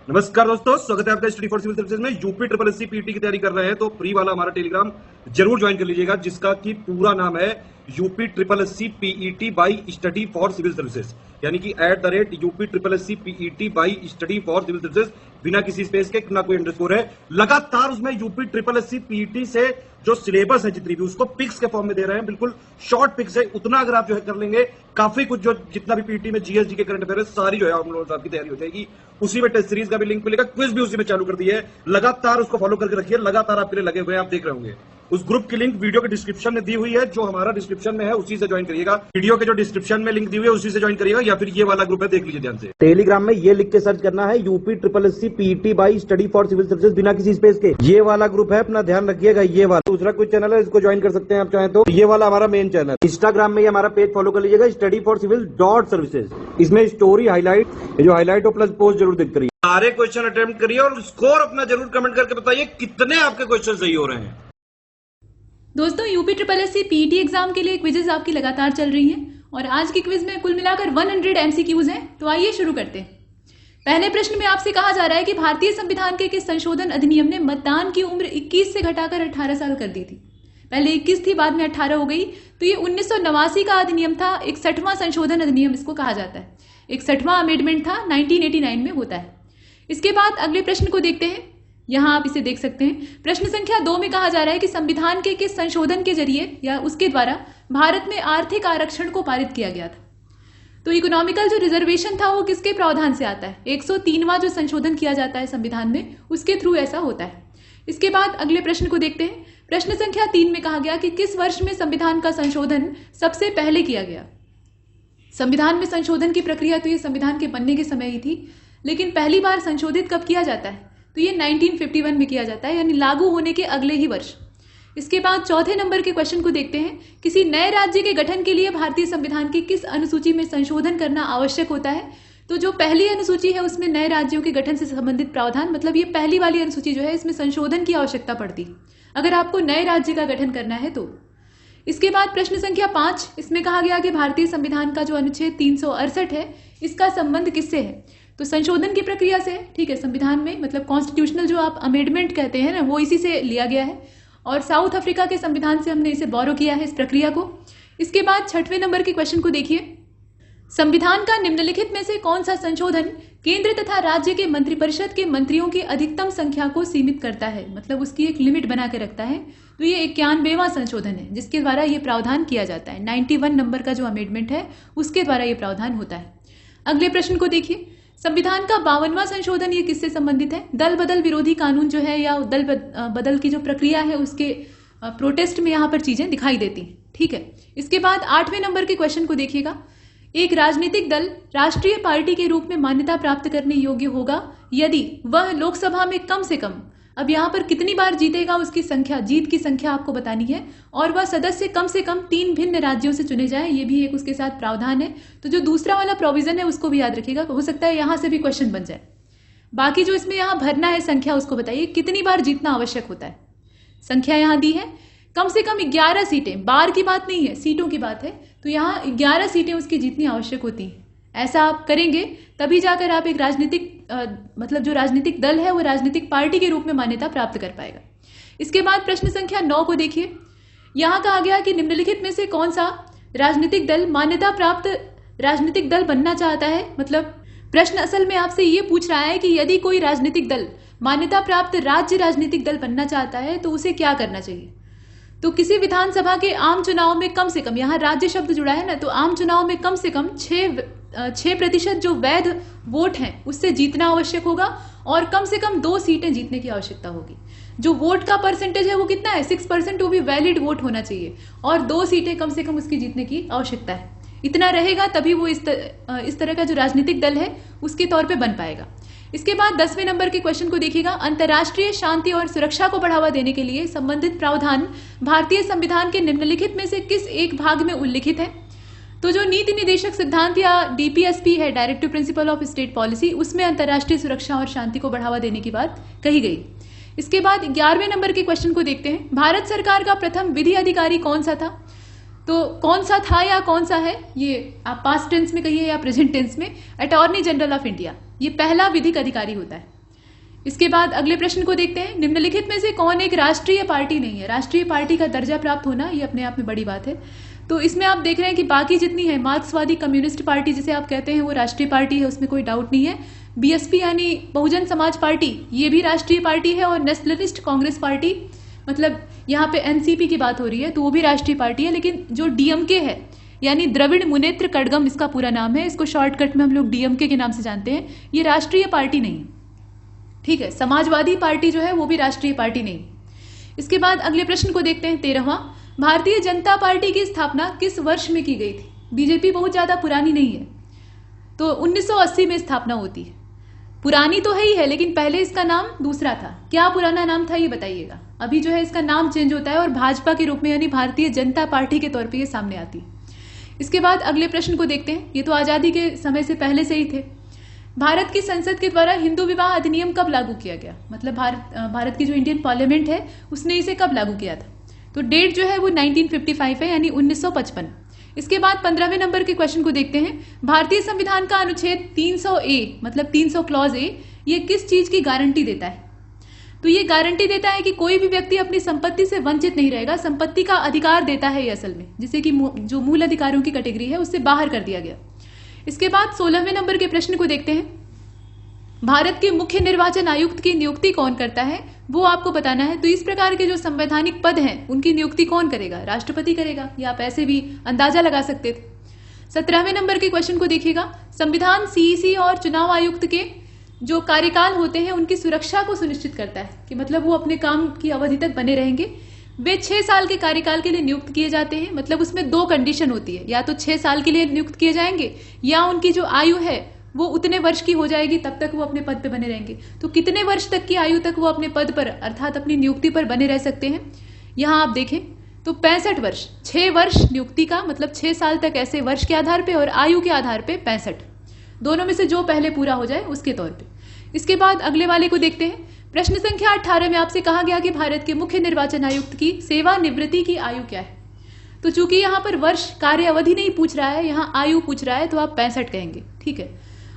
नमस्कार दोस्तों, स्वागत है आपका स्टडी फॉर सिविल सर्विसेज में। यूपी ट्रिपल एससी पीटी की तैयारी कर रहे हैं तो फ्री वाला हमारा टेलीग्राम जरूर ज्वाइन कर लीजिएगा, जिसका कि पूरा नाम है UP triple SC PET by study for civil services, यानी कि @UP triple SC PET by study for civil services, बिना किसी स्पेस के, ना कोई अंडरस्कोर है। लगातार उसमें यूपी ट्रिपल एससी पीईटी से जो सिलेबस है जितनी भी, उसको पिक्स के फॉर्म में दे रहे हैं, बिल्कुल शॉर्ट पिक्स है। उतना अगर आप जो है कर लेंगे, काफी कुछ जो जितना भी पीटी में जीएसजी के करंट अफेयर है, सारी जो है हम लोगों की तैयारी हो जाएगी। उसी में टेस्ट सीरीज का भी लिंक मिलेगा, क्विज भी उसी में चालू कर दिया है। लगातार उसको फॉलो करके रखिए, लगातार आपके लिए लगे हुए हैं, आप देख रहे होंगे। उस ग्रुप की लिंक वीडियो के डिस्क्रिप्शन में दी हुई है, जो हमारा डिस्क्रिप्शन में है उसी से ज्वाइन करिएगा। वीडियो के जो डिस्क्रिप्शन में लिंक दी हुई है उसी से ज्वाइन करिएगा, या फिर ये वाला ग्रुप है, देख लीजिए ध्यान से। टेलीग्राम में ये लिख के सर्च करना है UP triple SC PET by study for civil services, बिना किसी स्पेस के। ये वाला ग्रुप है, अपना ध्यान रखिएगा। ये वाला दूसरा कोई चैनल है, इसको ज्वाइन कर सकते हैं आप चाहें तो। ये वाला हमारा मेन चैनल। इंस्टाग्राम में हमारा पेज फॉलो कर लीजिएगा, स्टडी फॉर सिविल .सर्विसेज। इसमें स्टोरी हाईलाइट, जो हाईलाइट हो प्लस पोस्ट जरूर देख करिए। सारे क्वेश्चन अटेम्प्ट करिए और स्कोर अपना जरूर कमेंट करके बताइए कितने आपके क्वेश्चन सही हो रहे हैं। दोस्तों, UP triple SC PET exam के लिए क्विजेज आपकी लगातार चल रही हैं और आज की क्विज में कुल मिलाकर 100 एमसीक्यूज हैं। तो आइए शुरू करते हैं। पहले प्रश्न में आपसे कहा जा रहा है कि भारतीय संविधान के किस संशोधन अधिनियम ने मतदान की उम्र 21 से घटाकर 18 साल कर दी थी। पहले 21 थी, बाद में 18 हो गई। तो ये 1989 का अधिनियम था। 61वां संशोधन अधिनियम इसको कहा जाता है। 61वां अमेंडमेंट था, 1989 में होता है। इसके बाद अगले प्रश्न को देखते हैं। यहां आप इसे देख सकते हैं। प्रश्न संख्या 2 में कहा जा रहा है कि संविधान के किस संशोधन के जरिए या उसके द्वारा भारत में आर्थिक आरक्षण को पारित किया गया था। तो इकोनॉमिकल जो रिजर्वेशन था वो किसके प्रावधान से आता है। 103वां जो संशोधन किया जाता है संविधान में, उसके थ्रू ऐसा होता है। इसके बाद अगले प्रश्न को देखते हैं। प्रश्न संख्या 3 में कहा गया कि किस वर्ष में संविधान का संशोधन सबसे पहले किया गया। संविधान में संशोधन की प्रक्रिया तो ये संविधान के बनने के समय ही थी, लेकिन पहली बार संशोधित कब किया जाता है तो ये 1951 में किया जाता है, यानी लागू होने के अगले ही वर्ष। इसके बाद चौथे नंबर के क्वेश्चन को देखते हैं। किसी नए राज्य के गठन के लिए भारतीय संविधान की किस अनुसूची में संशोधन करना आवश्यक होता है। तो जो पहली अनुसूची है उसमें नए राज्यों के गठन से संबंधित प्रावधान, मतलब ये पहली वाली अनुसूची जो है, इसमें संशोधन की आवश्यकता पड़ती अगर आपको नए राज्य का गठन करना है तो। इसके बाद प्रश्न संख्या 5, इसमें कहा गया कि भारतीय संविधान का जो अनुच्छेद 368 है, इसका संबंध किससे है। तो संशोधन की प्रक्रिया से, ठीक है, संविधान में मतलब कॉन्स्टिट्यूशनल जो आप अमेंडमेंट कहते हैं ना, वो इसी से लिया गया है और साउथ अफ्रीका के संविधान से हमने इसे बोरो किया है, इस प्रक्रिया को। इसके बाद 6वें नंबर के क्वेश्चन को देखिए। संविधान का निम्नलिखित में से कौन सा संशोधन केंद्र तथा राज्य के मंत्रिपरिषद के मंत्रियों की अधिकतम संख्या को सीमित करता है, मतलब उसकी एक लिमिट बना के रखता है। तो ये 91वां संशोधन है जिसके द्वारा ये प्रावधान किया जाता है। 91 नंबर का जो अमेंडमेंट है उसके द्वारा ये प्रावधान होता है। अगले प्रश्न को देखिए। संविधान का 52वां संशोधन ये किससे संबंधित है। दल बदल विरोधी कानून जो है, या दल बदल की जो प्रक्रिया है, उसके प्रोटेस्ट में यहाँ पर चीजें दिखाई देती हैं, ठीक है। इसके बाद 8वें नंबर के क्वेश्चन को देखिएगा। एक राजनीतिक दल राष्ट्रीय पार्टी के रूप में मान्यता प्राप्त करने योग्य होगा यदि वह लोकसभा में कम से कम, अब यहाँ पर कितनी बार जीतेगा उसकी संख्या, जीत की संख्या आपको बतानी है, और वह सदस्य कम से कम 3 भिन्न राज्यों से चुने जाए। ये भी एक उसके साथ प्रावधान है। तो जो दूसरा वाला प्रोविजन है उसको भी याद रखिएगा, हो सकता है यहाँ से भी क्वेश्चन बन जाए। बाकी जो इसमें यहाँ भरना है संख्या, उसको बताइए कितनी बार जीतना आवश्यक होता है। संख्या यहाँ दी है, कम से कम 11 सीटें, बार की बात नहीं है, सीटों की बात है। तो यहाँ 11 सीटें उसकी जीतनी आवश्यक होती हैं। ऐसा आप करेंगे तभी जाकर आप एक राजनीतिक मतलब जो राजनीतिक दल है वो राजनीतिक पार्टी के रूप में मान्यता प्राप्त कर पाएगा। इसके बाद प्रश्न संख्या 9 को देखिए। यहाँ कहा गया कि निम्नलिखित में से कौन सा राजनीतिक दल मान्यता प्राप्त राजनीतिक दल बनना चाहता है। मतलब प्रश्न असल में आपसे ये पूछ रहा है कि यदि कोई राजनीतिक दल मान्यता प्राप्त राज्य राजनीतिक दल बनना चाहता है तो उसे क्या करना चाहिए। तो किसी विधानसभा के आम चुनाव में कम से कम, यहाँ राज्य शब्द जुड़ा है ना, तो आम चुनाव में कम से कम 6% जो वैध वोट हैं उससे जीतना आवश्यक होगा, और कम से कम 2 सीटें जीतने की आवश्यकता होगी। जो वोट का परसेंटेज है वो कितना है, 6%, वो भी वैलिड वोट होना चाहिए, और 2 सीटें कम से कम उसकी जीतने की आवश्यकता है। इतना रहेगा तभी वो इस तरह का जो राजनीतिक दल है उसके तौर पे बन पाएगा। इसके बाद 10वें नंबर के क्वेश्चन को देखिएगा। अंतर्राष्ट्रीय शांति और सुरक्षा को बढ़ावा देने के लिए संबंधित प्रावधान भारतीय संविधान के निम्नलिखित में से किस एक भाग में उल्लिखित है। तो जो नीति निदेशक सिद्धांत या डीपीएसपी है, directive principle of state policy, उसमें अंतर्राष्ट्रीय सुरक्षा और शांति को बढ़ावा देने की बात कही गई। इसके बाद 11वें नंबर के क्वेश्चन को देखते हैं। भारत सरकार का प्रथम विधि अधिकारी कौन सा था। तो कौन सा था या कौन सा है, ये आप पास्ट टेंस में कहिए या प्रेजेंट टेंस में, अटॉर्नी जनरल ऑफ इंडिया, ये पहला विधिक अधिकारी होता है। इसके बाद अगले प्रश्न को देखते हैं, निम्नलिखित में से कौन एक राष्ट्रीय पार्टी नहीं है? राष्ट्रीय पार्टी का दर्जा प्राप्त होना ये अपने आप में बड़ी बात है। तो इसमें आप देख रहे हैं कि बाकी जितनी है, मार्क्सवादी कम्युनिस्ट पार्टी जिसे आप कहते हैं वो राष्ट्रीय पार्टी है, उसमें कोई डाउट नहीं है। बीएसपी यानी बहुजन समाज पार्टी, ये भी राष्ट्रीय पार्टी है। और नेशनलिस्ट कांग्रेस पार्टी, मतलब यहाँ पे एनसीपी की बात हो रही है, तो वो भी राष्ट्रीय पार्टी है। लेकिन जो डीएमके है यानी द्रविड़ मुनेत्र कड़गम इसका पूरा नाम है, इसको शॉर्टकट में हम लोग डीएमके के नाम से जानते हैं, ये राष्ट्रीय पार्टी नहीं है। ठीक है, समाजवादी पार्टी जो है वो भी राष्ट्रीय पार्टी नहीं। इसके बाद अगले प्रश्न को देखते हैं, 13वां, भारतीय जनता पार्टी की स्थापना किस वर्ष में की गई थी? बीजेपी बहुत ज्यादा पुरानी नहीं है, तो 1980 में स्थापना होती है। पुरानी तो है ही है, लेकिन पहले इसका नाम दूसरा था। क्या पुराना नाम था ये बताइएगा। अभी जो है इसका नाम चेंज होता है और भाजपा के रूप में यानी भारतीय जनता पार्टी के तौर पे ये सामने आती है। इसके बाद अगले प्रश्न को देखते हैं, ये तो आजादी के समय से पहले से ही थे। भारत की संसद के द्वारा हिंदू विवाह अधिनियम कब लागू किया गया? मतलब भारत की जो इंडियन पार्लियामेंट है उसने इसे कब लागू किया था? तो डेट जो है वो 1955 है, यानी 1955। इसके बाद 15वें नंबर के क्वेश्चन को देखते हैं, भारतीय संविधान का अनुच्छेद 300A मतलब 300 क्लॉज ए, ये किस चीज की गारंटी देता है? तो ये गारंटी देता है कि कोई भी व्यक्ति अपनी संपत्ति से वंचित नहीं रहेगा, संपत्ति का अधिकार देता है ये असल में, जिसे कि जो मूल अधिकारों की कैटेगरी है उससे बाहर कर दिया गया। इसके बाद 16वें नंबर के प्रश्न को देखते हैं, भारत के मुख्य निर्वाचन आयुक्त की नियुक्ति कौन करता है वो आपको बताना है। तो इस प्रकार के जो संवैधानिक पद हैं उनकी नियुक्ति कौन करेगा? राष्ट्रपति करेगा, या आप ऐसे भी अंदाजा लगा सकते थे। 17वें नंबर के क्वेश्चन को देखिएगा, संविधान सीईसी और चुनाव आयुक्त के जो कार्यकाल होते हैं उनकी सुरक्षा को सुनिश्चित करता है कि मतलब वो अपने काम की अवधि तक बने रहेंगे। वे 6 साल के कार्यकाल के लिए नियुक्त किए जाते हैं, मतलब उसमें 2 कंडीशन होती है, या तो 6 साल के लिए नियुक्त किए जाएंगे या उनकी जो आयु है वो उतने वर्ष की हो जाएगी, तब तक वो अपने पद पर बने रहेंगे। तो कितने वर्ष तक की आयु तक वो अपने पद पर अर्थात अपनी नियुक्ति पर बने रह सकते हैं? यहाँ आप देखें तो 65 वर्ष, 6 वर्ष नियुक्ति का मतलब 6 साल तक ऐसे वर्ष के आधार पे, और आयु के आधार पे 65, दोनों में से जो पहले पूरा हो जाए उसके तौर पे। इसके बाद अगले वाले को देखते हैं, प्रश्न संख्या 18 में आपसे कहा गया कि भारत के मुख्य निर्वाचन आयुक्त की सेवानिवृत्ति की आयु क्या है? तो चूंकि यहाँ पर वर्ष कार्य अवधि नहीं पूछ रहा है, यहाँ आयु पूछ रहा है, तो आप 65 कहेंगे। ठीक है,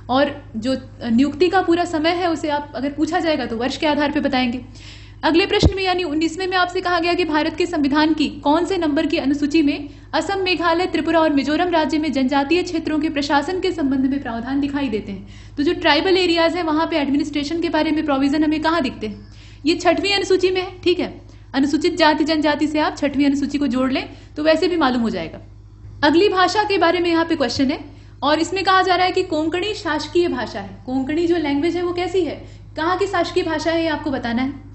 और जो नियुक्ति का पूरा समय है उसे आप अगर पूछा जाएगा तो वर्ष के आधार पर बताएंगे। अगले प्रश्न में यानी 19वें में आपसे कहा गया कि भारत के संविधान की कौन से नंबर की अनुसूची में असम, मेघालय, त्रिपुरा और मिजोरम राज्य में जनजातीय क्षेत्रों के प्रशासन के संबंध में प्रावधान दिखाई देते हैं? तो जो ट्राइबल एरियाज है वहां पे एडमिनिस्ट्रेशन के बारे में प्रोविजन हमें कहाँ दिखते हैं? ये 6वीं अनुसूची में है। ठीक है, अनुसूचित जाति जनजाति से आप 6वीं अनुसूची को जोड़ लें तो वैसे भी मालूम हो जाएगा। अगली भाषा के बारे में यहाँ पे क्वेश्चन है और इसमें कहा जा रहा है कि कोंकणी शासकीय भाषा है। कोंकणी जो लैंग्वेज है वो कैसी है, कहाँ की शासकीय भाषा है, ये आपको बताना है।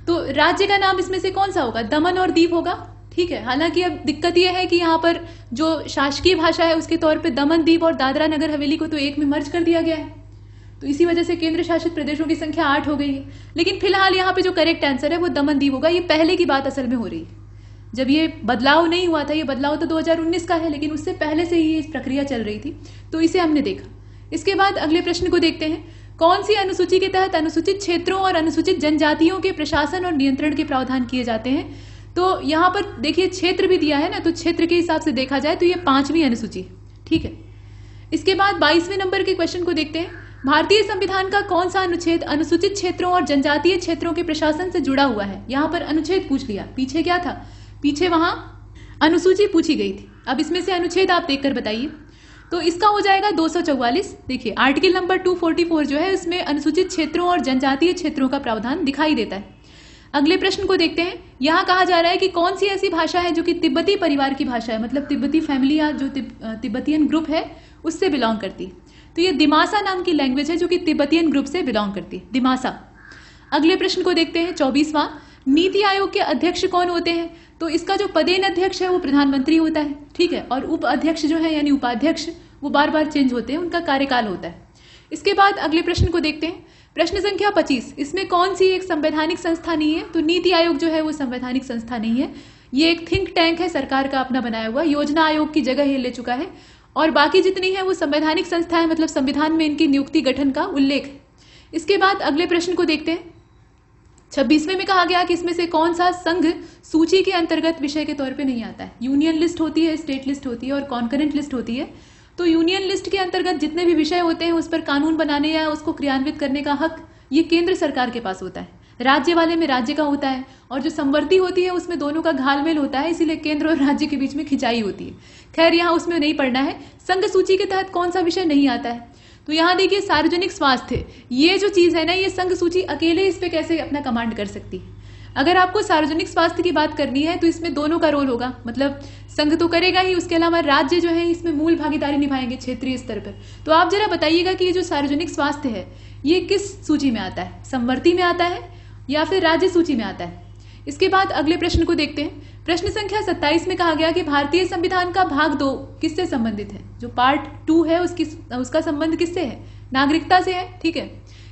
तो राज्य का नाम इसमें से कौन सा होगा? दमन और दीव होगा। ठीक है, हालांकि अब दिक्कत यह है कि यहाँ पर जो शासकीय भाषा है उसके तौर पे दमन, दीव और दादरा नगर हवेली को तो एक में मर्ज कर दिया गया है, तो इसी वजह से केंद्र शासित प्रदेशों की संख्या 8 हो गई है। लेकिन फिलहाल यहाँ पे जो करेक्ट आंसर है वो दमन दीव होगा। ये पहले की बात असल में हो रही है, जब ये बदलाव नहीं हुआ था, ये बदलाव तो 2019 का है, लेकिन उससे पहले से ही ये प्रक्रिया चल रही थी, तो इसे हमने देखा। इसके बाद अगले प्रश्न को देखते हैं, कौन सी अनुसूची के तहत अनुसूचित क्षेत्रों और अनुसूचित जनजातियों के प्रशासन और नियंत्रण के प्रावधान किए जाते हैं? तो यहाँ पर देखिए क्षेत्र भी दिया है ना, तो क्षेत्र के हिसाब से देखा जाए तो ये 5वीं अनुसूची। ठीक है, इसके बाद 22वें नंबर के क्वेश्चन को देखते हैं, भारतीय संविधान का कौन सा अनुच्छेद अनुसूचित क्षेत्रों और जनजातीय क्षेत्रों के प्रशासन से जुड़ा हुआ है? यहाँ पर अनुच्छेद पूछ लिया, पीछे क्या था? पीछे वहां अनुसूची पूछी गई थी। अब इसमें से अनुच्छेद आप देखकर बताइए। तो इसका हो जाएगा 244। देखिए आर्टिकल नंबर 244 जो है इसमें अनुसूचित क्षेत्रों और जनजातीय क्षेत्रों का प्रावधान दिखाई देता है। अगले प्रश्न को देखते हैं, यहाँ कहा जा रहा है कि कौन सी ऐसी भाषा है जो कि तिब्बती परिवार की भाषा है, मतलब तिब्बती फैमिली या जो तिब्बतियन ग्रुप है उससे बिलोंग करती है। तो ये दिमासा नाम की लैंग्वेज है जो कि तिब्बतियन ग्रुप से बिलोंग करती है, दिमासा। अगले प्रश्न को देखते हैं 24वां, नीति आयोग के अध्यक्ष कौन होते हैं? तो इसका जो पदेन अध्यक्ष है वो प्रधानमंत्री होता है। ठीक है, और उप अध्यक्ष जो है यानी उपाध्यक्ष वो बार बार चेंज होते हैं, उनका कार्यकाल होता है। इसके बाद अगले प्रश्न को देखते हैं, प्रश्न संख्या 25, इसमें कौन सी एक संवैधानिक संस्था नहीं है? तो नीति आयोग जो है वो संवैधानिक संस्था नहीं है, ये एक थिंक टैंक है, सरकार का अपना बनाया हुआ, योजना आयोग की जगह ये ले चुका है। और बाकी जितनी है वो संवैधानिक संस्था है, मतलब संविधान में इनकी नियुक्ति गठन का उल्लेख है। इसके बाद अगले प्रश्न को देखते हैं, 26वें में कहा गया कि इसमें से कौन सा संघ सूची के अंतर्गत विषय के तौर पे नहीं आता है? यूनियन लिस्ट होती है, स्टेट लिस्ट होती है और कॉन्करेंट लिस्ट होती है। तो यूनियन लिस्ट के अंतर्गत जितने भी विषय होते हैं उस पर कानून बनाने या उसको क्रियान्वित करने का हक ये केंद्र सरकार के पास होता है, राज्य वाले में राज्य का होता है, और जो संवर्ती होती है उसमें दोनों का घालमेल होता है, इसीलिए केंद्र और राज्य के बीच में खिंचाई होती है। खैर यहाँ उसमें नहीं पढ़ना है। संघ सूची के तहत कौन सा विषय नहीं आता है, तो यहाँ देखिए सार्वजनिक स्वास्थ्य, ये जो चीज है ना, ये संघ सूची अकेले इस पे कैसे अपना कमांड कर सकती है। अगर आपको सार्वजनिक स्वास्थ्य की बात करनी है तो इसमें दोनों का रोल होगा, मतलब संघ तो करेगा ही, उसके अलावा राज्य जो है इसमें मूल भागीदारी निभाएंगे क्षेत्रीय स्तर पर। तो आप जरा बताइएगा कि ये जो सार्वजनिक स्वास्थ्य है ये किस सूची में आता है, संवर्ती में आता है या फिर राज्य सूची में आता है। इसके बाद अगले प्रश्न को देखते हैं। प्रश्न संख्या 27 में कहा गया कि भारतीय संविधान का भाग 2 किससे संबंधित है। जो पार्ट 2 है उसका संबंध किससे है, नागरिकता से है। ठीक है,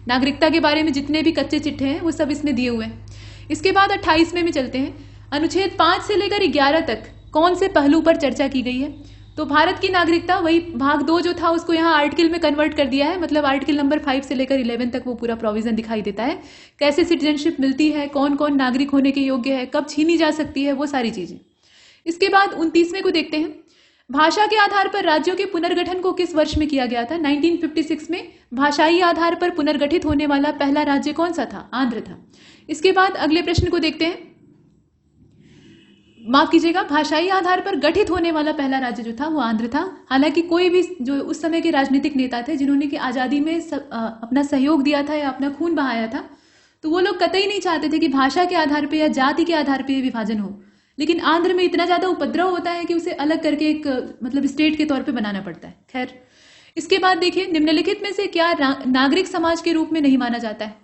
नागरिकता के बारे में जितने भी कच्चे चिट्ठे हैं वो सब इसमें दिए हुए हैं। इसके बाद 28वें में चलते हैं। अनुच्छेद 5 से लेकर 11 तक कौन से पहलू पर चर्चा की गई है। तो भारत की नागरिकता, वही भाग 2 जो था उसको यहाँ आर्टिकल में कन्वर्ट कर दिया है, मतलब आर्टिकल नंबर 5 से लेकर 11 तक वो पूरा प्रोविजन दिखाई देता है, कैसे सिटीजनशिप मिलती है, कौन कौन नागरिक होने के योग्य है, कब छीनी जा सकती है, वो सारी चीजें। इसके बाद 29वें को देखते हैं। भाषा के आधार पर राज्यों के पुनर्गठन को किस वर्ष में किया गया था। 1956 में भाषाई आधार पर पुनर्गठित होने वाला पहला राज्य कौन सा था, आंध्र था। इसके बाद अगले प्रश्न को देखते हैं। माफ कीजिएगा, भाषाई आधार पर गठित होने वाला पहला राज्य जो था वो आंध्र था। हालांकि कोई भी जो उस समय के राजनीतिक नेता थे जिन्होंने कि आजादी में अपना सहयोग दिया था या अपना खून बहाया था, तो वो लोग कतई नहीं चाहते थे कि भाषा के आधार पर या जाति के आधार पर विभाजन हो। लेकिन आंध्र में इतना ज्यादा उपद्रव होता है कि उसे अलग करके एक मतलब स्टेट के तौर पे बनाना पड़ता है। खैर, इसके बाद देखिए, निम्नलिखित में से क्या नागरिक समाज के रूप में नहीं माना जाता है।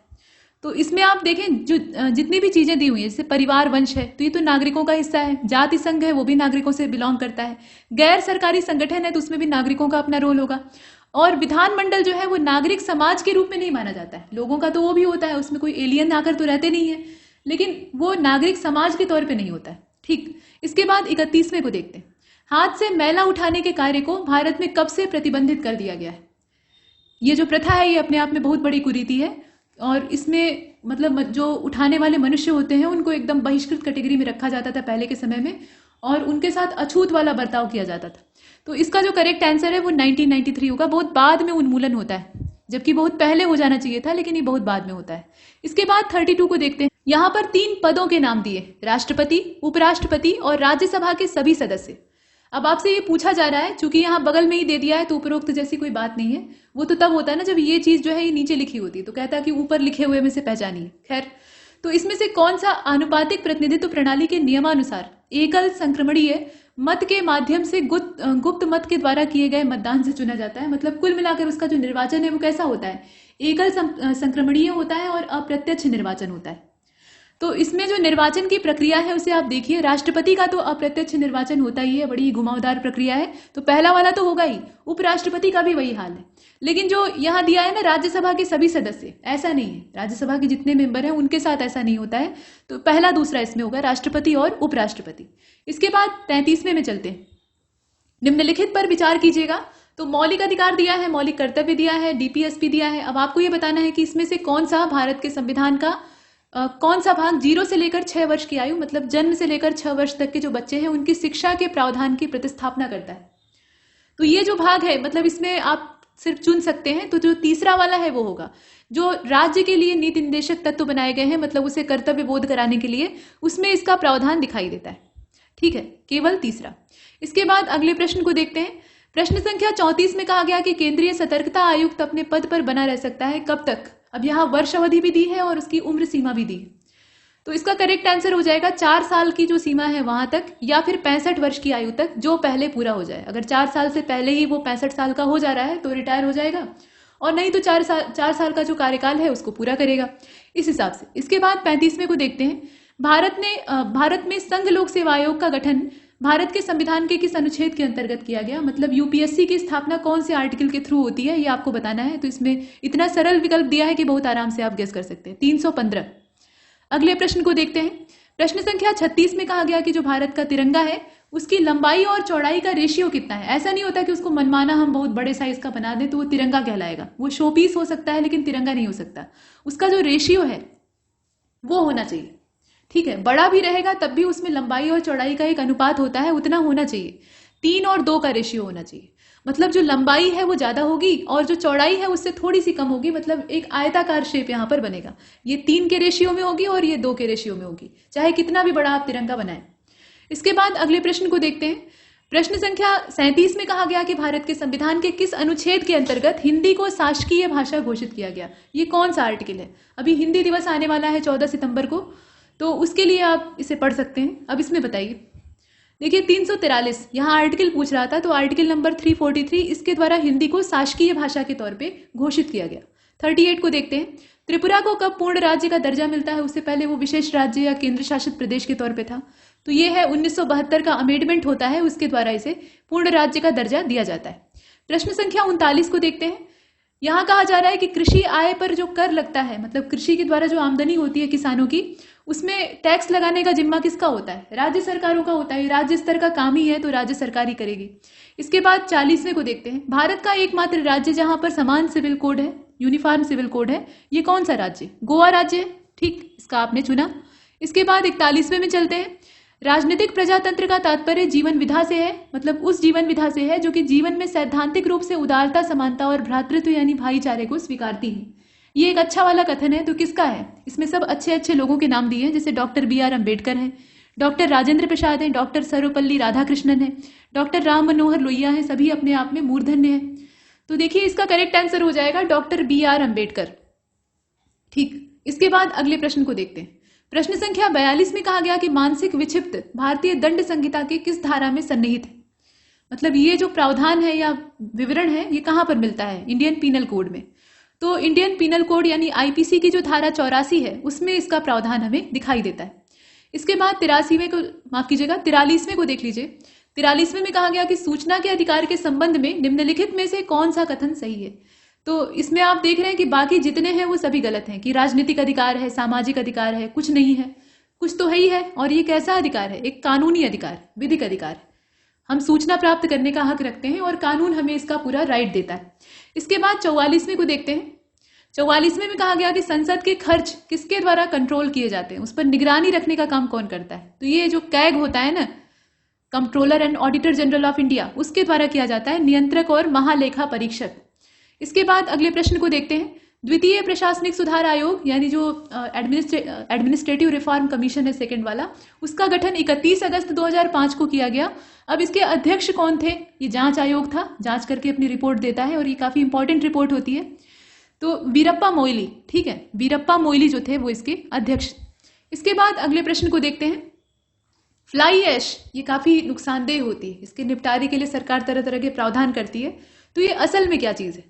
तो इसमें आप देखें जो जितनी भी चीजें दी हुई है, जैसे परिवार वंश है तो ये तो नागरिकों का हिस्सा है, जाति संघ है वो भी नागरिकों से बिलोंग करता है, गैर सरकारी संगठन है तो उसमें भी नागरिकों का अपना रोल होगा, और विधानमंडल जो है वो नागरिक समाज के रूप में नहीं माना जाता है। लोगों का तो वो भी होता है, उसमें कोई एलियन आकर तो रहते नहीं है, लेकिन वो नागरिक समाज के तौर पर नहीं होता है। ठीक, इसके बाद 31वें को देखते हैं। हाथ से मैला उठाने के कार्य को भारत में कब से प्रतिबंधित कर दिया गया है। ये जो प्रथा है ये अपने आप में बहुत बड़ी कुरीति है, और इसमें मतलब जो उठाने वाले मनुष्य होते हैं उनको एकदम बहिष्कृत कैटेगरी में रखा जाता था पहले के समय में, और उनके साथ अछूत वाला बर्ताव किया जाता था। तो इसका जो करेक्ट आंसर है वो 1993 होगा। बहुत बाद में उन्मूलन होता है, जबकि बहुत पहले हो जाना चाहिए था, लेकिन ये बहुत बाद में होता है। इसके बाद 32 को देखते हैं। यहाँ पर 3 पदों के नाम दिए, राष्ट्रपति, उपराष्ट्रपति और राज्यसभा के सभी सदस्य। अब आपसे ये पूछा जा रहा है, चूंकि यहाँ बगल में ही दे दिया है तो उपरोक्त जैसी कोई बात नहीं है, वो तो तब होता है ना जब ये चीज जो है ये नीचे लिखी होती है, तो कहता है कि ऊपर लिखे हुए में से पहचानिए। खैर, तो इसमें से कौन सा आनुपातिक प्रतिनिधित्व प्रणाली के नियमानुसार एकल संक्रमणीय मत के माध्यम से गुप्त मत के द्वारा किए गए मतदान से चुना जाता है। मतलब कुल मिलाकर उसका जो निर्वाचन है वो कैसा होता है, एकल संक्रमणीय होता है और अप्रत्यक्ष निर्वाचन होता है। तो इसमें जो निर्वाचन की प्रक्रिया है उसे आप देखिए, राष्ट्रपति का तो अप्रत्यक्ष निर्वाचन होता ही है, बड़ी घुमावदार प्रक्रिया है, तो पहला वाला तो होगा ही। उपराष्ट्रपति का भी वही हाल है। लेकिन जो यहाँ दिया है ना राज्यसभा के सभी सदस्य, ऐसा नहीं है, राज्यसभा के जितने मेंबर हैं उनके साथ ऐसा नहीं होता है। तो पहला दूसरा इसमें होगा, राष्ट्रपति और उपराष्ट्रपति। इसके बाद 33वें में चलते हैं। निम्नलिखित पर विचार कीजिएगा। तो मौलिक अधिकार दिया है, मौलिक कर्तव्य दिया है, डीपीएसपी दिया है। अब आपको यह बताना है कि इसमें से कौन सा भारत के संविधान का कौन सा भाग 0 से लेकर 6 वर्ष की आयु, मतलब जन्म से लेकर 6 वर्ष तक के जो बच्चे हैं उनकी शिक्षा के प्रावधान की प्रतिस्थापना करता है। तो ये जो भाग है, मतलब इसमें आप सिर्फ चुन सकते हैं, तो जो तीसरा वाला है वो होगा जो राज्य के लिए नीति निर्देशक तत्व बनाए गए हैं, मतलब उसे कर्तव्य बोध कराने के लिए, उसमें इसका प्रावधान दिखाई देता है। ठीक है, केवल तीसरा। इसके बाद अगले प्रश्न को देखते हैं। प्रश्न संख्या 34 में कहा गया कि केंद्रीय सतर्कता आयुक्त अपने पद पर बना रह सकता है कब तक। अब यहाँ वर्ष अवधि भी दी है और उसकी उम्र सीमा भी दी है। तो इसका करेक्ट आंसर हो जाएगा 4 साल की जो सीमा है वहां तक, या फिर 65 वर्ष की आयु तक, जो पहले पूरा हो जाए। अगर 4 साल से पहले ही वो 65 साल का हो जा रहा है तो रिटायर हो जाएगा, और नहीं तो 4 साल का जो कार्यकाल है उसको पूरा करेगा, इस हिसाब से। इसके बाद 35वें को देखते हैं। भारत में संघ लोक सेवा आयोग का गठन भारत के संविधान के किस अनुच्छेद के अंतर्गत किया गया, मतलब यूपीएससी की स्थापना कौन से आर्टिकल के थ्रू होती है, ये आपको बताना है। तो इसमें इतना सरल विकल्प दिया है कि बहुत आराम से आप गेस कर सकते हैं, 315। अगले प्रश्न को देखते हैं। प्रश्न संख्या 36 में कहा गया कि जो भारत का तिरंगा है उसकी लंबाई और चौड़ाई का रेशियो कितना है। ऐसा नहीं होता कि उसको मनमाना हम बहुत बड़े साइज का बना दें तो वो तिरंगा कहलाएगा। वो शो पीस हो सकता है लेकिन तिरंगा नहीं हो सकता। उसका जो रेशियो है वो होना चाहिए। ठीक है, बड़ा भी रहेगा तब भी उसमें लंबाई और चौड़ाई का एक अनुपात होता है, उतना होना चाहिए। 3 और 2 का रेशियो होना चाहिए। मतलब जो लंबाई है वो ज्यादा होगी और जो चौड़ाई है उससे थोड़ी सी कम होगी, मतलब एक आयताकार शेप यहाँ पर बनेगा। ये 3 के रेशियो में होगी और ये 2 के रेशियो में होगी, चाहे कितना भी बड़ा आप तिरंगा बनाएं। इसके बाद अगले प्रश्न को देखते हैं। प्रश्न संख्या 37 में कहा गया कि भारत के संविधान के किस अनुच्छेद के अंतर्गत हिंदी को शासकीय भाषा घोषित किया गया। ये कौन सा आर्टिकल है? अभी हिंदी दिवस आने वाला है 14 सितंबर को, तो उसके लिए आप इसे पढ़ सकते हैं। अब इसमें बताइए, देखिए 343 यहाँ आर्टिकल पूछ रहा था, तो आर्टिकल नंबर 343 इसके द्वारा हिंदी को शासकीय भाषा के तौर पे घोषित किया गया। 38 को देखते हैं। त्रिपुरा को कब पूर्ण राज्य का दर्जा मिलता है? उससे पहले वो विशेष राज्य या केंद्र शासित प्रदेश के तौर पे था, तो ये है 1972 का अमेंडमेंट होता है, उसके द्वारा इसे पूर्ण राज्य का दर्जा दिया जाता है। प्रश्न संख्या 39 को देखते हैं। यहाँ कहा जा रहा है कि कृषि आय पर जो कर लगता है, मतलब कृषि के द्वारा जो आमदनी होती है किसानों की, उसमें टैक्स लगाने का जिम्मा किसका होता है? राज्य सरकारों का होता है। राज्य स्तर का काम ही है, तो राज्य सरकार ही करेगी। इसके बाद 40वें को देखते हैं। भारत का एकमात्र राज्य जहां पर समान सिविल कोड है, यूनिफॉर्म सिविल कोड है, ये कौन सा राज्य? गोवा राज्य है। ठीक, इसका आपने चुना। इसके बाद 41वें में चलते हैं। राजनीतिक प्रजातंत्र का तात्पर्य जीवन विधा से है, मतलब उस जीवन विधा से है जो कि जीवन में सैद्धांतिक रूप से उदारता, समानता और भ्रातृत्व यानी भाईचारे को स्वीकारती है। ये एक अच्छा वाला कथन है, तो किसका है? इसमें सब अच्छे अच्छे लोगों के नाम दिए हैं, जैसे डॉक्टर BR अम्बेडकर हैं, डॉक्टर राजेंद्र प्रसाद हैं, डॉक्टर सर्वपल्ली राधाकृष्णन है, डॉक्टर राम मनोहर लोहिया हैं, सभी अपने आप में मूर्धन्य हैं। तो देखिए इसका करेक्ट आंसर हो जाएगा डॉक्टर BR अम्बेडकर। ठीक, इसके बाद अगले प्रश्न को देखते हैं। प्रश्न संख्या 42 में कहा गया कि मानसिक विक्षिप्त भारतीय दंड संहिता के किस धारा में सन्निहित है? मतलब ये जो प्रावधान है या विवरण है, ये कहां पर मिलता है? इंडियन पीनल कोड में। तो इंडियन पीनल कोड यानी IPC की जो धारा 84 है, उसमें इसका प्रावधान हमें दिखाई देता है। इसके बाद 83वें को, माफ कीजिएगा 43वें को देख लीजिए। 43वें में कहा गया कि सूचना के अधिकार के संबंध में निम्नलिखित में से कौन सा कथन सही है? तो इसमें आप देख रहे हैं कि बाकी जितने हैं वो सभी गलत हैं, कि राजनीतिक अधिकार है, सामाजिक अधिकार है, कुछ नहीं है, कुछ तो है ही है। और ये कैसा अधिकार है? एक कानूनी अधिकार, विधिक अधिकार। हम सूचना प्राप्त करने का हक रखते हैं और कानून हमें इसका पूरा राइट देता है। इसके बाद 44वें को देखते हैं। 44वें में कहा गया कि संसद के खर्च किसके द्वारा कंट्रोल किए जाते हैं, उस पर निगरानी रखने का काम कौन करता है? तो ये जो कैग होता है ना, controller and auditor general of India, उसके द्वारा किया जाता है, नियंत्रक और महालेखा परीक्षक। इसके बाद अगले प्रश्न को देखते हैं। द्वितीय प्रशासनिक सुधार आयोग यानी जो एडमिनिस्ट्रेटिव रिफॉर्म कमीशन है, सेकंड वाला, उसका गठन 31 अगस्त 2005 को किया गया। अब इसके अध्यक्ष कौन थे? ये जांच आयोग था, जांच करके अपनी रिपोर्ट देता है और ये काफी इंपॉर्टेंट रिपोर्ट होती है। तो वीरप्पा मोइली, ठीक है, वीरप्पा मोइली जो थे वो इसके अध्यक्ष। इसके बाद अगले प्रश्न को देखते हैं। फ्लाई ऐश ये काफी नुकसानदेह होती है, इसके निपटारे के लिए सरकार तरह तरह के प्रावधान करती है। तो ये असल में क्या चीज है?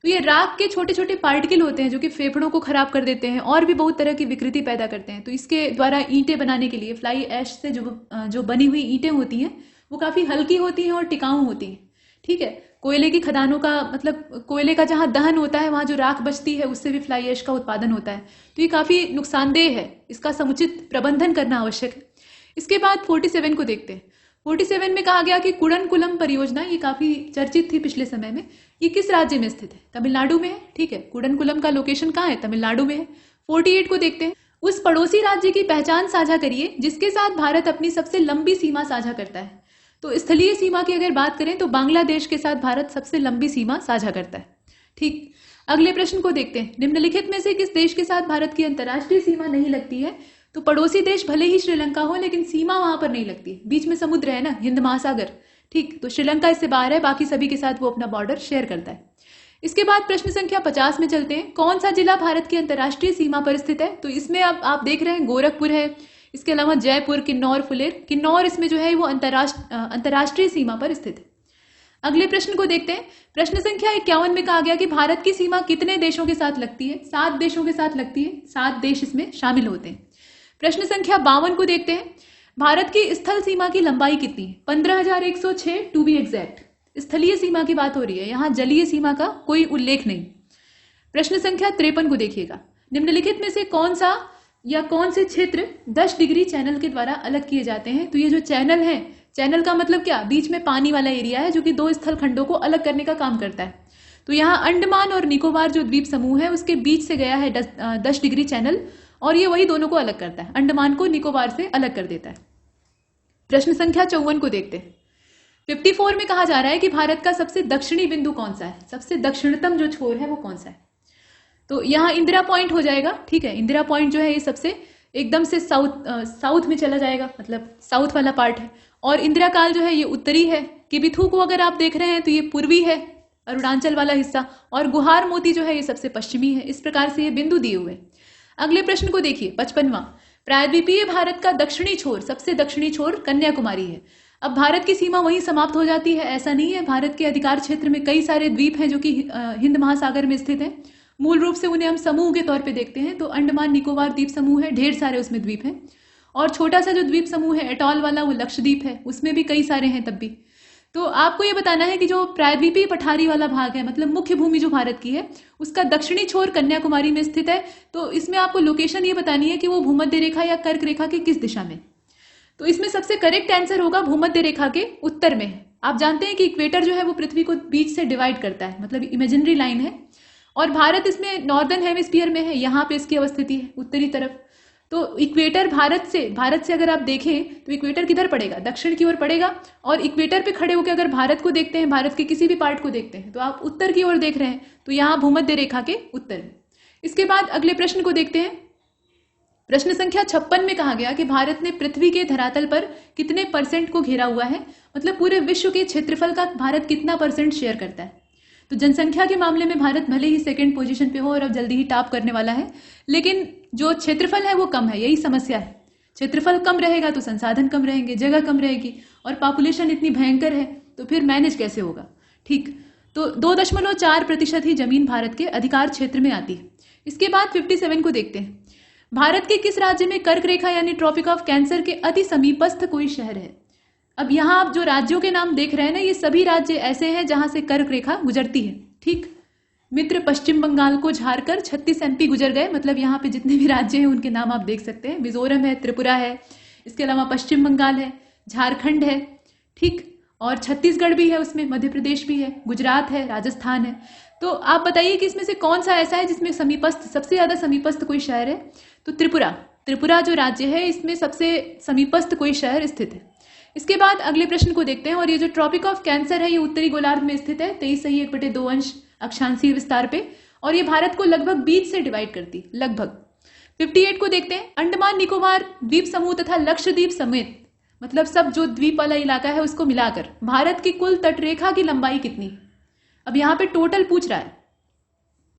तो ये राख के छोटे छोटे पार्टिकल होते हैं जो कि फेफड़ों को खराब कर देते हैं और भी बहुत तरह की विकृति पैदा करते हैं। तो इसके द्वारा ईंटें बनाने के लिए फ्लाई ऐश से जो बनी हुई ईंटें होती हैं वो काफी हल्की होती हैं और टिकाऊ होती हैं। ठीक है, कोयले की खदानों का, मतलब कोयले का जहां दहन होता है वहां जो राख बचती है उससे भी फ्लाई ऐश का उत्पादन होता है। तो ये काफी नुकसानदेह है, इसका समुचित प्रबंधन करना आवश्यक है। इसके बाद 47 को देखते हैं। 47 में कहा गया कि कुडनकुलम परियोजना, ये काफी चर्चित थी पिछले समय में, ये किस राज्य में स्थित है? तमिलनाडु में है। ठीक है, कुडनकुलम का लोकेशन कहाँ है? तमिलनाडु में है। 48 को देखते हैं। उस पड़ोसी राज्य की पहचान साझा करिए जिसके साथ भारत अपनी सबसे लंबी सीमा साझा करता है। तो स्थलीय सीमा की अगर बात करें तो बांग्लादेश के साथ भारत सबसे लंबी सीमा साझा करता है। ठीक, अगले प्रश्न को देखते हैं। निम्नलिखित में से किस देश के साथ भारत की अंतर्राष्ट्रीय सीमा नहीं लगती है? तो पड़ोसी देश भले ही श्रीलंका हो, लेकिन सीमा वहां पर नहीं लगती, बीच में समुद्र है ना, हिंद महासागर। ठीक, तो श्रीलंका इससे बाहर है, बाकी सभी के साथ वो अपना बॉर्डर शेयर करता है। इसके बाद प्रश्न संख्या 50 में चलते हैं। कौन सा जिला भारत की अंतर्राष्ट्रीय सीमा पर स्थित है? तो इसमें अब आप देख रहे हैं गोरखपुर है, इसके अलावा जयपुर, किन्नौर, फुलेर। किन्नौर इसमें जो है वो अंतर्राष्ट्रीय सीमा पर स्थित है। अगले प्रश्न को देखते हैं। प्रश्न संख्या 51 में कहा गया कि भारत की सीमा कितने देशों के साथ लगती है? 7 देशों के साथ लगती है, 7 देश इसमें शामिल होते हैं। प्रश्न संख्या 52 को देखते हैं। भारत की स्थल सीमा की लंबाई कितनी है? 15,106 टू बी एग्जैक्ट। स्थलीय सीमा की बात हो रही है, यहां जलीय सीमा का कोई उल्लेख नहीं। प्रश्न संख्या 53 को देखिएगा। निम्नलिखित में से कौन सा या कौन से क्षेत्र 10 डिग्री चैनल के द्वारा अलग किए जाते हैं? तो ये जो चैनल है, चैनल का मतलब क्या? बीच में पानी वाला एरिया है जो कि 2 स्थल खंडों को अलग करने का काम करता है। तो यहाँ अंडमान और निकोबार जो द्वीप समूह है उसके बीच से गया है 10 डिग्री चैनल, और ये वही दोनों को अलग करता है, अंडमान को निकोबार से अलग कर देता है। प्रश्न संख्या 54 को देखते हैं। 54 में कहा जा रहा है कि भारत का सबसे दक्षिणी बिंदु कौन सा है, सबसे दक्षिणतम जो छोर है वो कौन सा है। तो यहाँ इंदिरा पॉइंट हो जाएगा, ठीक है। इंदिरा पॉइंट जो है ये सबसे एकदम से साउथ में चला जाएगा, मतलब साउथ वाला पार्ट है। और इंदिरा काल जो है ये उत्तरी है। किबिथु को अगर आप देख रहे हैं तो ये पूर्वी है, अरुणाचल वाला हिस्सा। और गुहार मोती जो है ये सबसे पश्चिमी है। इस प्रकार से ये बिंदु दिए हुए। अगले प्रश्न को देखिए, 55वां। प्रायद्वीपीय भारत का दक्षिणी छोर, सबसे दक्षिणी छोर कन्याकुमारी है। अब भारत की सीमा वहीं समाप्त हो जाती है, ऐसा नहीं है। भारत के अधिकार क्षेत्र में कई सारे द्वीप हैं जो कि हिंद महासागर में स्थित हैं। मूल रूप से उन्हें हम समूह के तौर पे देखते हैं, तो अंडमान निकोबार द्वीप समूह है, ढेर सारे उसमें द्वीप हैं। और छोटा सा जो द्वीप समूह है एटॉल वाला, वो लक्षद्वीप है, उसमें भी कई सारे हैं तब भी। तो आपको ये बताना है कि जो प्रायद्वीपीय पठारी वाला भाग है, मतलब मुख्य भूमि जो भारत की है, उसका दक्षिणी छोर कन्याकुमारी में स्थित है। तो इसमें आपको लोकेशन ये बतानी है कि वो भूमध्य रेखा या कर्क रेखा के किस दिशा में। तो इसमें सबसे करेक्ट आंसर होगा भूमध्य रेखा के उत्तर में है। आप जानते हैं कि इक्वेटर जो है वो पृथ्वी को बीच से डिवाइड करता है, मतलब इमेजिनरी लाइन है। और भारत इसमें नॉर्दर्न हेमिस्फीयर में है, यहाँ पे इसकी अवस्थिति है उत्तरी तरफ। तो इक्वेटर भारत से अगर आप देखें तो इक्वेटर किधर पड़ेगा, दक्षिण की ओर पड़ेगा। और इक्वेटर पे खड़े होकर अगर भारत को देखते हैं, भारत के किसी भी पार्ट को देखते हैं, तो आप उत्तर की ओर देख रहे हैं, तो यहाँ भूमध्य रेखा के उत्तर में। इसके बाद अगले प्रश्न को देखते हैं। प्रश्न संख्या 56 में कहा गया कि भारत ने पृथ्वी के धरातल पर कितने % को घेरा हुआ है, मतलब पूरे विश्व के क्षेत्रफल का भारत कितना % शेयर करता है। तो जनसंख्या के मामले में भारत भले ही सेकंड पोजीशन पे हो और अब जल्दी ही टॉप करने वाला है, लेकिन जो क्षेत्रफल है वो कम है, यही समस्या है। क्षेत्रफल कम रहेगा तो संसाधन कम रहेंगे, जगह कम रहेगी, और पॉपुलेशन इतनी भयंकर है तो फिर मैनेज कैसे होगा। ठीक, तो 2.4% ही जमीन भारत के अधिकार क्षेत्र में आती है। इसके बाद 57 को देखते हैं। भारत के किस राज्य में कर्क रेखा यानी ट्रॉपिक ऑफ कैंसर के अति समीपस्थ कोई शहर है। अब यहाँ आप जो राज्यों के नाम देख रहे हैं ना, ये सभी राज्य ऐसे हैं जहां से कर्क रेखा गुजरती है। ठीक, मित्र पश्चिम बंगाल को झाड़कर 36 MP गुजर गए, मतलब यहाँ पे जितने भी राज्य हैं उनके नाम आप देख सकते हैं। मिजोरम है, त्रिपुरा है, इसके अलावा पश्चिम बंगाल है, झारखंड है, ठीक, और छत्तीसगढ़ भी है, उसमें मध्य प्रदेश भी है, गुजरात है, राजस्थान है। तो आप बताइए कि इसमें से कौन सा ऐसा है जिसमें समीपस्थ, सबसे ज्यादा समीपस्थ कोई शहर है। तो त्रिपुरा जो राज्य है इसमें सबसे समीपस्थ कोई शहर स्थित है। इसके बाद अगले प्रश्न को देखते हैं। और ये जो ट्रॉपिक ऑफ कैंसर है ये उत्तरी गोलार्ध में स्थित है, 23.1/2 अक्षांशीय विस्तार पे, और ये भारत को लगभग बीच से डिवाइड करती, लगभग। 58 को देखते हैं। अंडमान निकोबार द्वीप समूह तथा लक्षद्वीप समेत, मतलब सब जो द्वीप वाला इलाका है उसको मिलाकर भारत की कुल तटरेखा की लंबाई कितनी। अब यहाँ पे टोटल पूछ रहा है,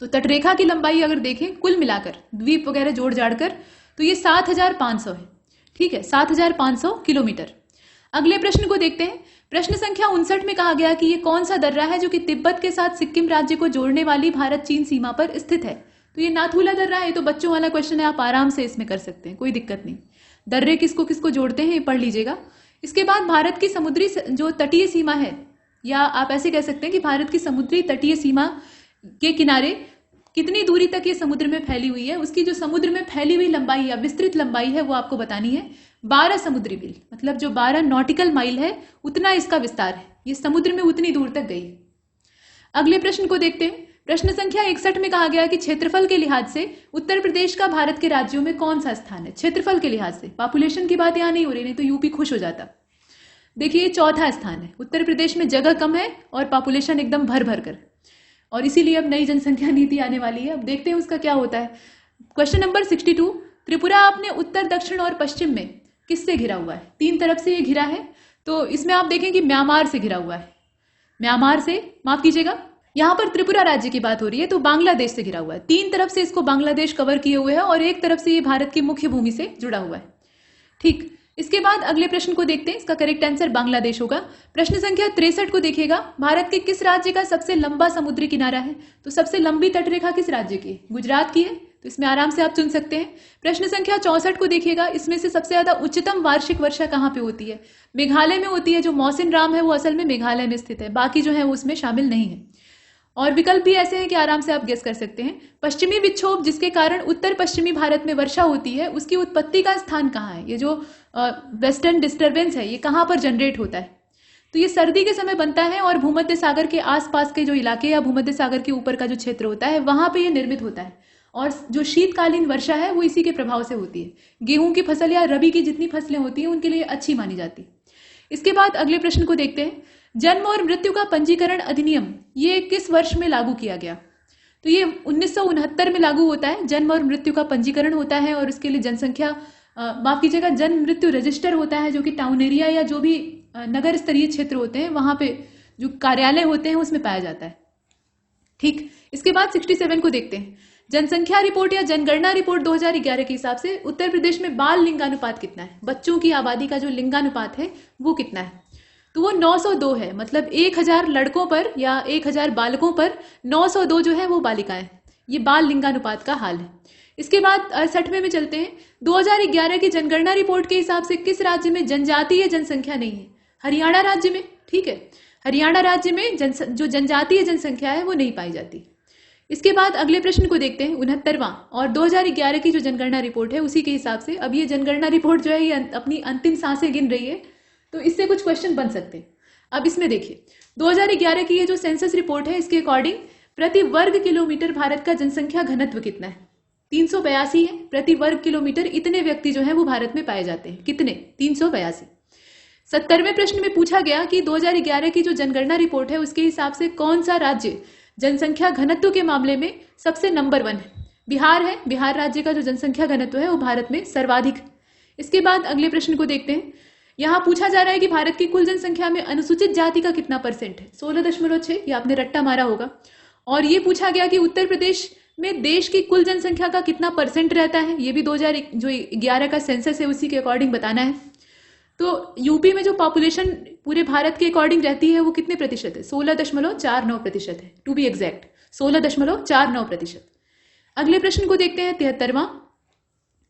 तो तटरेखा की लंबाई अगर देखें कुल मिलाकर द्वीप वगैरह जोड़ जाड़कर, तो ये 7,500 है। ठीक है, 7,500 किलोमीटर। अगले प्रश्न को देखते हैं। प्रश्न संख्या 59 में कहा गया कि ये कौन सा दर्रा है जो कि तिब्बत के साथ सिक्किम राज्य को जोड़ने वाली भारत चीन सीमा पर स्थित है। तो ये नाथुला दर्रा है। तो बच्चों वाला क्वेश्चन है, आप आराम से इसमें कर सकते हैं, कोई दिक्कत नहीं। दर्रे किसको किसको जोड़ते हैं ये पढ़ लीजिएगा। इसके बाद भारत की समुद्री जो तटीय सीमा है, या आप ऐसे कह सकते हैं कि भारत की समुद्री तटीय सीमा के किनारे कितनी दूरी तक ये समुद्र में फैली हुई है, उसकी जो समुद्र में फैली हुई लंबाई या विस्तृत लंबाई है वो आपको बतानी है। 12 समुद्री मील, मतलब जो 12 नॉटिकल माइल है उतना इसका विस्तार है, ये समुद्र में उतनी दूर तक गई है। अगले प्रश्न को देखते हैं। प्रश्न संख्या 61 में कहा गया कि क्षेत्रफल के लिहाज से उत्तर प्रदेश का भारत के राज्यों में कौन सा स्थान है। क्षेत्रफल के लिहाज से, पॉपुलेशन की बात यहां नहीं हो रही, नहीं तो यूपी खुश हो जाता। देखिए, चौथा स्थान है। उत्तर प्रदेश में जगह कम है और पॉपुलेशन एकदम भर भर कर, और इसीलिए अब नई जनसंख्या नीति आने वाली है। अब देखते हैं उसका क्या होता है। Question number 62। त्रिपुरा अपने उत्तर, दक्षिण और पश्चिम में किससे घिरा हुआ है। 3 तरफ से ये घिरा है। तो इसमें आप देखें कि म्यांमार से घिरा हुआ है, म्यांमार से, माफ कीजिएगा, यहाँ पर त्रिपुरा राज्य की बात हो रही है, तो बांग्लादेश से घिरा हुआ है। 3 तरफ से इसको बांग्लादेश कवर किए हुए है और एक तरफ से ये भारत की मुख्य भूमि से जुड़ा हुआ है। ठीक, इसके बाद अगले प्रश्न को देखते हैं। इसका करेक्ट आंसर बांग्लादेश होगा। प्रश्न संख्या 63 को देखिएगा। भारत के किस राज्य का सबसे लंबा समुद्री किनारा है। तो सबसे लंबी तटरेखा किस राज्य की है, गुजरात की है, तो इसमें आराम से आप चुन सकते हैं। प्रश्न संख्या 64 को देखिएगा। इसमें से सबसे ज्यादा उच्चतम वार्षिक वर्षा कहाँ पे होती है। मेघालय में होती है। जो मौसिन राम है वो असल में मेघालय में स्थित है, बाकी जो है वो उसमें शामिल नहीं है। और विकल्प भी ऐसे हैं कि आराम से आप गेस कर सकते हैं। पश्चिमी विक्षोभ जिसके कारण उत्तर पश्चिमी भारत में वर्षा होती है, उसकी उत्पत्ति का स्थान कहाँ है। ये जो वेस्टर्न डिस्टर्बेंस है ये कहाँ पर जनरेट होता है। तो ये सर्दी के समय बनता है और भूमध्य सागर के आसपास के जो इलाके या भूमध्य सागर के ऊपर का जो क्षेत्र होता है वहां पे ये निर्मित होता है। और जो शीतकालीन वर्षा है वो इसी के प्रभाव से होती है। गेहूं की फसल या रबी की जितनी फसलें होती हैं उनके लिए अच्छी मानी जाती है। इसके बाद अगले प्रश्न को देखते हैं, जन्म और मृत्यु का पंजीकरण अधिनियम ये किस वर्ष में लागू किया गया? तो ये 1969 में लागू होता है। जन्म और मृत्यु का पंजीकरण होता है और उसके लिए जनसंख्या माफ कीजिएगा जन्म मृत्यु रजिस्टर होता है, जो कि टाउन एरिया या जो भी नगर स्तरीय क्षेत्र होते हैं वहां पे जो कार्यालय होते हैं उसमें पाया जाता है। ठीक, इसके बाद 67 को देखते हैं, जनसंख्या रिपोर्ट या जनगणना रिपोर्ट 2011 के हिसाब से उत्तर प्रदेश में बाल लिंगानुपात कितना है? बच्चों की आबादी का जो लिंगानुपात है वो कितना है? तो वो 902 है। मतलब 1000 लड़कों पर या 1000 बालकों पर 902 जो है वो बालिकाएं। ये बाल लिंगानुपात का हाल है। इसके बाद 68वें में चलते हैं, 2011 की जनगणना रिपोर्ट के हिसाब से किस राज्य में जनजातीय जनसंख्या नहीं है? हरियाणा राज्य में। ठीक है, हरियाणा राज्य में जो जनजातीय जनसंख्या है वो नहीं पाई जाती। इसके बाद अगले प्रश्न को देखते हैं, 69वां, और 2011 की जो जनगणना रिपोर्ट है उसी के हिसाब से अब ये जनगणना रिपोर्ट जो है ये अपनी अंतिम सांसें गिन रही है, तो इससे कुछ क्वेश्चन बन सकते हैं। अब इसमें देखिए, 2011 की ये जो सेंसस रिपोर्ट है इसके अकॉर्डिंग प्रति वर्ग किलोमीटर भारत का जनसंख्या घनत्व कितना है? 382 है प्रति वर्ग किलोमीटर। इतने व्यक्ति जो है वो भारत में पाए जाते हैं। कितने? 382। 70वें प्रश्न में पूछा गया कि 2011 की जो जनगणना रिपोर्ट है उसके हिसाब से कौन सा राज्य जनसंख्या घनत्व के मामले में सबसे नंबर 1 है? बिहार है। बिहार राज्य का जो जनसंख्या घनत्व है वो भारत में सर्वाधिक। इसके बाद अगले प्रश्न को देखते हैं, यहां पूछा जा रहा है कि भारत की कुल जनसंख्या में अनुसूचित जाति का कितना परसेंट है? 16.6। ये आपने रट्टा मारा होगा। और ये पूछा गया कि उत्तर प्रदेश में देश की कुल जनसंख्या का कितना परसेंट रहता है? ये भी 2011 का सेंसस है उसी के अकॉर्डिंग बताना है। तो यूपी में जो पॉपुलेशन पूरे भारत के अकॉर्डिंग रहती है वो कितने प्रतिशत है? 16.49% है, टू बी एग्जैक्ट 16.49%। अगले प्रश्न को देखते हैं, 73वां,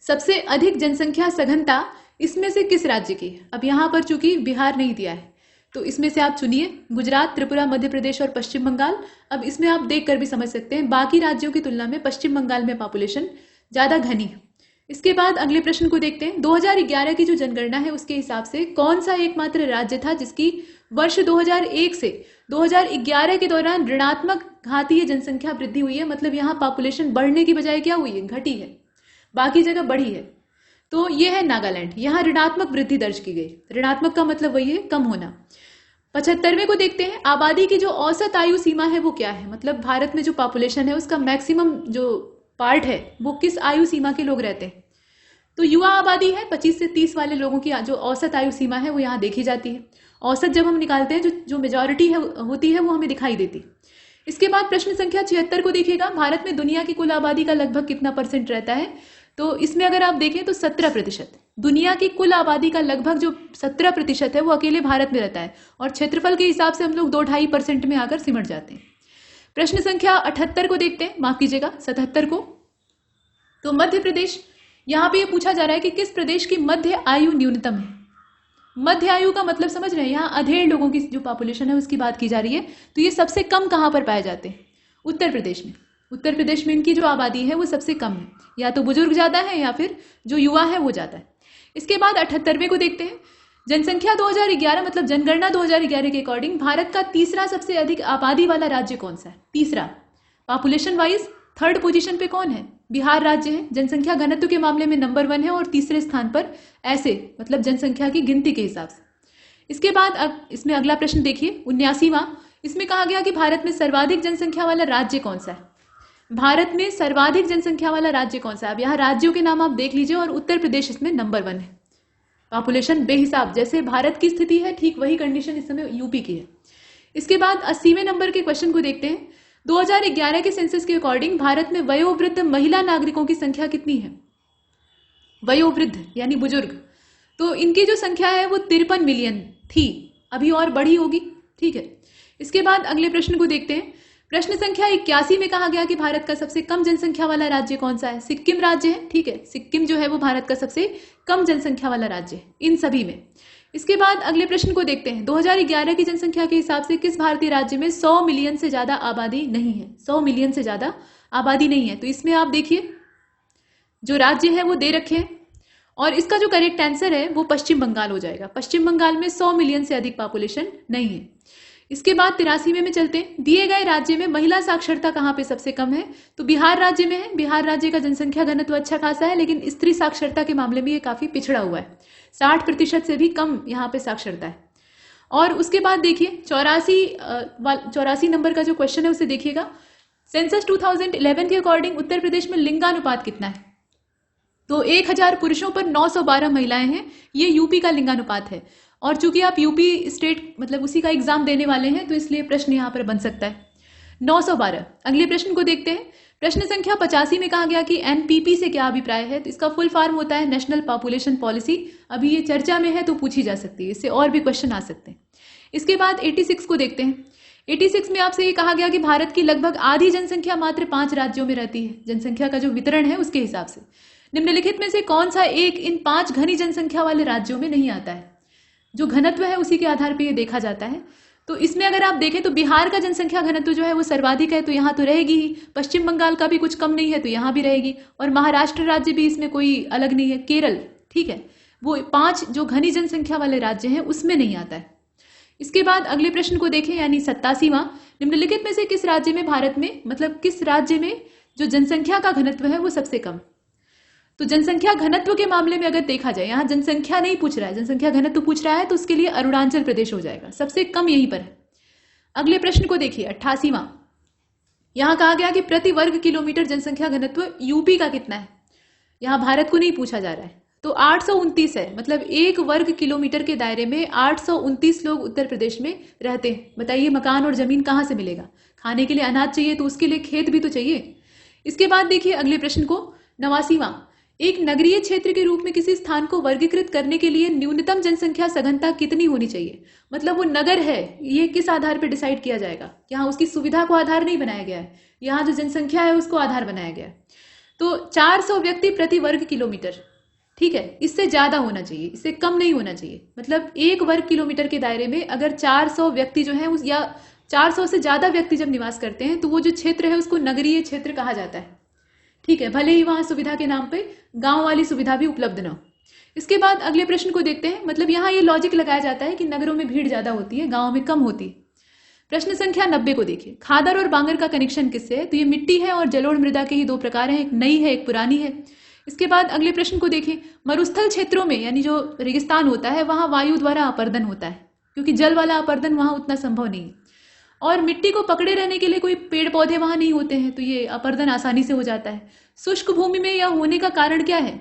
सबसे अधिक जनसंख्या सघनता इसमें से किस राज्य की है? अब यहां पर चूंकि बिहार नहीं दिया है तो इसमें से आप चुनिए, गुजरात, त्रिपुरा, मध्य प्रदेश और पश्चिम बंगाल। अब इसमें आप देखकर भी समझ सकते हैं बाकी राज्यों की तुलना में पश्चिम बंगाल में पॉपुलेशन ज्यादा घनी है। इसके बाद अगले प्रश्न को देखते हैं, 2011 की जो जनगणना है उसके हिसाब से कौन सा एकमात्र राज्य था जिसकी वर्ष 2001 से 2011 के दौरान ऋणात्मक घातीय जनसंख्या वृद्धि हुई है? मतलब यहाँ पॉपुलेशन बढ़ने की बजाय क्या हुई है? घटी है, बाकी जगह बढ़ी है। तो ये है नागालैंड, यहाँ ऋणात्मक वृद्धि दर्ज की गई। ऋणात्मक का मतलब वही है कम होना। 75वें को देखते हैं, आबादी की जो औसत आयु सीमा है वो क्या है? मतलब भारत में जो पॉपुलेशन है उसका मैक्सिमम जो पार्ट है वो किस आयु सीमा के लोग रहते हैं? तो युवा आबादी है, 25 से 30 वाले लोगों की जो औसत आयु सीमा है वो यहाँ देखी जाती है। औसत जब हम निकालते हैं जो मेजॉरिटी होती है वो हमें दिखाई देती। इसके बाद प्रश्न संख्या 76 को देखिएगा, भारत में दुनिया की कुल आबादी का लगभग कितना परसेंट रहता है? तो इसमें अगर आप देखें तो 17%। दुनिया की कुल आबादी का लगभग जो 17% है वो अकेले भारत में रहता है और क्षेत्रफल के हिसाब से हम लोग 2-2.5% में आकर सिमट जाते हैं। प्रश्न संख्या 78 को देखते हैं, माफ कीजिएगा 77 को। तो मध्य प्रदेश, यहां पे ये पूछा जा रहा है कि किस प्रदेश की मध्य आयु न्यूनतम है? मध्य आयु का मतलब समझ रहे हैं, यहाँ अधेड़ लोगों की जो पॉपुलेशन है उसकी बात की जा रही है। तो ये सबसे कम कहां पर पाए जाते हैं? उत्तर प्रदेश में। उत्तर प्रदेश में इनकी जो आबादी है वो सबसे कम है, या तो बुजुर्ग ज्यादा है या फिर जो युवा है वो ज्यादा है। इसके बाद 78वें को देखते हैं, जनसंख्या 2011 मतलब जनगणना 2011 के अकॉर्डिंग भारत का तीसरा सबसे अधिक आबादी वाला राज्य कौन सा है? तीसरा पॉपुलेशन वाइज थर्ड पोजीशन पे कौन है? बिहार राज्य है, जनसंख्या घनत्व के मामले में नंबर 1 है और तीसरे स्थान पर ऐसे मतलब जनसंख्या की गिनती के हिसाब से। इसके बाद इसमें अगला प्रश्न देखिए, 79वां, इसमें कहा गया कि भारत में सर्वाधिक जनसंख्या वाला राज्य कौन सा है? भारत में सर्वाधिक जनसंख्या वाला राज्य कौन सा है? अब यहाँ राज्यों के नाम आप देख लीजिए और उत्तर प्रदेश इसमें नंबर 1 है। पॉपुलेशन बेहिसाब जैसे भारत की स्थिति है ठीक वही कंडीशन इस समय यूपी की है। इसके बाद 80वें नंबर के क्वेश्चन को देखते हैं, 2011 के सेंसस के अकॉर्डिंग भारत में वयोवृद्ध महिला नागरिकों की संख्या कितनी है? वयोवृद्ध यानी बुजुर्ग, तो इनकी जो संख्या है वो 53 मिलियन थी, अभी और बढ़ी होगी। ठीक है, इसके बाद अगले प्रश्न को देखते हैं, प्रश्न संख्या 81 में कहा गया कि भारत का सबसे कम जनसंख्या वाला राज्य कौन सा है? सिक्किम राज्य है। ठीक है, सिक्किम जो है वो भारत का सबसे कम जनसंख्या वाला राज्य है इन सभी में। इसके बाद अगले प्रश्न को देखते हैं, 2011 की जनसंख्या के हिसाब से किस भारतीय राज्य में 100 मिलियन से ज्यादा आबादी नहीं है? 100 मिलियन से ज्यादा आबादी नहीं है। तो इसमें आप देखिए जो राज्य है वो दे रखे हैं और इसका जो करेक्ट आंसर है वो पश्चिम बंगाल हो जाएगा। पश्चिम बंगाल में 100 मिलियन से अधिक पॉपुलेशन नहीं है। इसके बाद 83वें में चलते हैं, दिए गए राज्य में महिला साक्षरता कहाँ पे सबसे कम है? तो बिहार राज्य में है। बिहार राज्य का जनसंख्या घनत्व अच्छा खासा है लेकिन स्त्री साक्षरता के मामले में ये काफी पिछड़ा हुआ है, 60% से भी कम यहाँ पे साक्षरता है। और उसके बाद देखिए 84 नंबर का जो क्वेश्चन है उसे देखिएगा। सेंसस 2011 के अकॉर्डिंग उत्तर प्रदेश में लिंगानुपात कितना है? तो 1000 पुरुषों पर 912 महिलाएं हैं, ये यूपी का लिंगानुपात है। और चूंकि आप यूपी स्टेट मतलब उसी का एग्जाम देने वाले हैं तो इसलिए प्रश्न यहाँ पर बन सकता है 912। अगले प्रश्न को देखते हैं। प्रश्न संख्या 85 में कहा गया कि एनपीपी से क्या अभिप्राय है? तो इसका फुल फॉर्म होता है नेशनल पॉपुलेशन पॉलिसी। अभी ये चर्चा में है तो पूछी जा सकती है, इससे और भी क्वेश्चन आ सकते हैं। इसके बाद 86 को देखते हैं। 86 में आपसे ये कहा गया कि भारत की लगभग आधी जनसंख्या मात्र 5 राज्यों में रहती है, जनसंख्या का जो वितरण है उसके हिसाब से। निम्नलिखित में से कौन सा एक इन 5 घनी जनसंख्या वाले राज्यों में नहीं आता है? जो घनत्व है उसी के आधार पर यह देखा जाता है। तो इसमें अगर आप देखें तो बिहार का जनसंख्या घनत्व जो है वो सर्वाधिक है, तो यहाँ तो रहेगी ही। पश्चिम बंगाल का भी कुछ कम नहीं है तो यहाँ भी रहेगी, और महाराष्ट्र राज्य भी इसमें कोई अलग नहीं है। केरल, ठीक है, वो 5 जो घनी जनसंख्या वाले राज्य हैं उसमें नहीं आता है। इसके बाद अगले प्रश्न को देखें, यानी 87वां। निम्नलिखित में से किस राज्य में भारत में मतलब किस राज्य में जो जनसंख्या का घनत्व है वो सबसे कम? तो जनसंख्या घनत्व के मामले में अगर देखा जाए, यहाँ जनसंख्या नहीं पूछ रहा है, जनसंख्या घनत्व पूछ रहा है, तो उसके लिए अरुणाचल प्रदेश हो जाएगा, सबसे कम यहीं पर है। अगले प्रश्न को देखिए 88वां। यहाँ कहा गया कि प्रति वर्ग किलोमीटर जनसंख्या घनत्व यूपी का कितना है? यहाँ भारत को नहीं पूछा जा रहा है। तो 829 है, मतलब 1 वर्ग किलोमीटर के दायरे में 829 लोग उत्तर प्रदेश में रहते हैं। बताइए मकान और जमीन कहाँ से मिलेगा? खाने के लिए अनाज चाहिए तो उसके लिए खेत भी तो चाहिए। इसके बाद देखिए अगले प्रश्न को 89वां। एक नगरीय क्षेत्र के रूप में किसी स्थान को वर्गीकृत करने के लिए न्यूनतम जनसंख्या सघनता कितनी होनी चाहिए? मतलब वो नगर है, ये किस आधार पर डिसाइड किया जाएगा? यहाँ उसकी सुविधा को आधार नहीं बनाया गया है, यहाँ जो जनसंख्या है उसको आधार बनाया गया है। तो 400 व्यक्ति प्रति वर्ग किलोमीटर, ठीक है, इससे ज्यादा होना चाहिए, इससे कम नहीं होना चाहिए। मतलब 1 वर्ग किलोमीटर के दायरे में अगर 400 व्यक्ति जो है उस या 400 से ज्यादा व्यक्ति जब निवास करते हैं तो वो जो क्षेत्र है उसको नगरीय क्षेत्र कहा जाता है, ठीक है, भले ही वहां सुविधा के नाम पे गांव वाली सुविधा भी उपलब्ध न हो। इसके बाद अगले प्रश्न को देखते हैं। मतलब यहाँ ये लॉजिक लगाया जाता है कि नगरों में भीड़ ज्यादा होती है, गांव में कम होती है। प्रश्न संख्या 90 को देखिए। खादर और बांगर का कनेक्शन किससे है? तो ये मिट्टी है और जलोढ़ मृदा के ही 2 प्रकार हैं, एक नई है एक पुरानी है। इसके बाद अगले प्रश्न को देखें। मरुस्थल क्षेत्रों में यानी जो रेगिस्तान होता है वहां वायु द्वारा अपरदन होता है, क्योंकि जल वाला अपरदन वहां उतना संभव नहीं है, और मिट्टी को पकड़े रहने के लिए कोई पेड़ पौधे वहां नहीं होते हैं, तो ये अपरदन आसानी से हो जाता है। शुष्क भूमि में यह होने का कारण क्या है?